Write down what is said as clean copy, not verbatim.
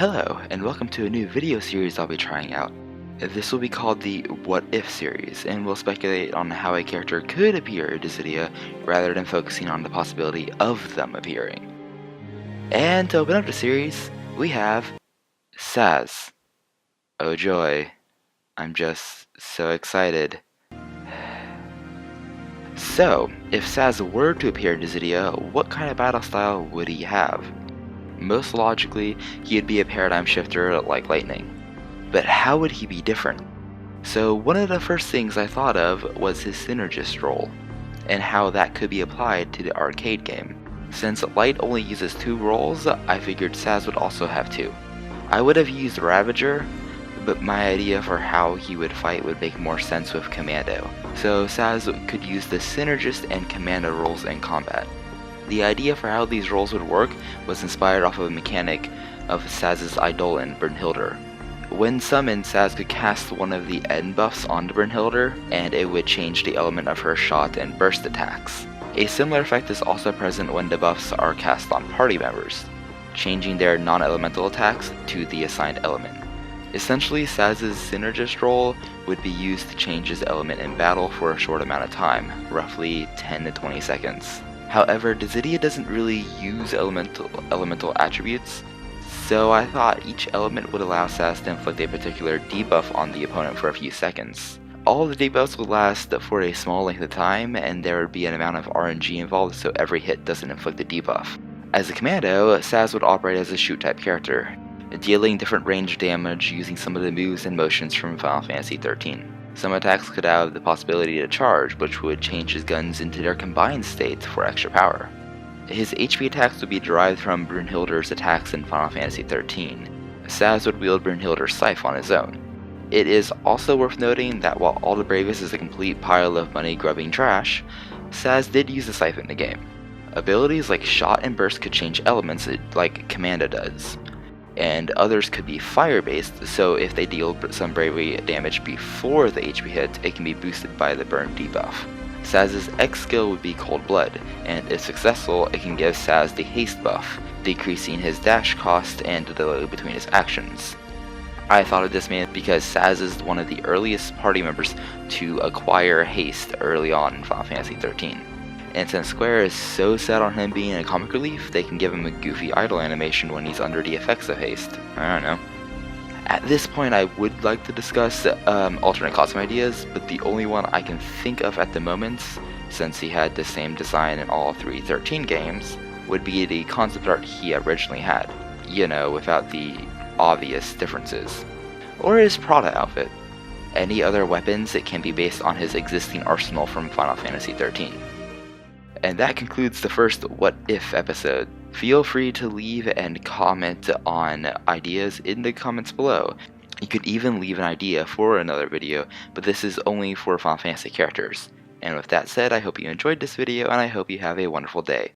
Hello, and welcome to a new video series I'll be trying out. This will be called the What If series, and we'll speculate on how a character could appear in Dissidia rather than focusing on the possibility of them appearing. And to open up the series, we have Sazh. Oh joy, I'm just so excited. So, if Sazh were to appear in Dissidia, what kind of battle style would he have? Most logically, he'd be a paradigm shifter like lightning. But how would he be different? So one of the first things I thought of was his synergist role, and how that could be applied to the arcade game. Since Light only uses 2 roles, I figured Sazh would also have 2. I would have used Ravager, but my idea for how he would fight would make more sense with Commando. So Sazh could use the synergist and Commando roles in combat. The idea for how these roles would work was inspired off of a mechanic of Sazh's Eidolon, Brynhildr. When summoned, Sazh could cast one of the end buffs onto Brynhildr, and it would change the element of her shot and burst attacks. A similar effect is also present when debuffs are cast on party members, changing their non-elemental attacks to the assigned element. Essentially, Sazh's synergist role would be used to change his element in battle for a short amount of time, roughly 10 to 20 seconds. However, Dissidia doesn't really use elemental attributes, so I thought each element would allow Sazh to inflict a particular debuff on the opponent for a few seconds. All the debuffs would last for a small length of time, and there would be an amount of RNG involved so every hit doesn't inflict a debuff. As a commando, Sazh would operate as a shoot type character, dealing different range damage using some of the moves and motions from Final Fantasy XIII. Some attacks could have the possibility to charge, which would change his guns into their combined state for extra power. His HP attacks would be derived from Brynhildr's attacks in Final Fantasy XIII. Sazh would wield Brynhildr's scythe on his own. It is also worth noting that while All the Bravest is a complete pile of money-grubbing trash, Sazh did use the scythe in the game. Abilities like Shot and Burst could change elements like Commando does, and others could be fire-based, so if they deal some bravery damage before the HP hit, it can be boosted by the burn debuff. Sazh's X skill would be Cold Blood, and if successful, it can give Sazh the haste buff, decreasing his dash cost and the delay between his actions. I thought of this man because Sazh is one of the earliest party members to acquire haste early on in Final Fantasy XIII. And since Square is so set on him being a comic relief, they can give him a goofy idle animation when he's under the effects of haste. I don't know. At this point, I would like to discuss alternate costume ideas, but the only one I can think of at the moment, since he had the same design in all 3 13 games, would be the concept art he originally had. You know, without the obvious differences. Or his Prada outfit. Any other weapons, it can be based on his existing arsenal from Final Fantasy XIII. And that concludes the first What If episode. Feel free to leave and comment on ideas in the comments below. You could even leave an idea for another video, but this is only for Final Fantasy characters. And with that said, I hope you enjoyed this video, and I hope you have a wonderful day.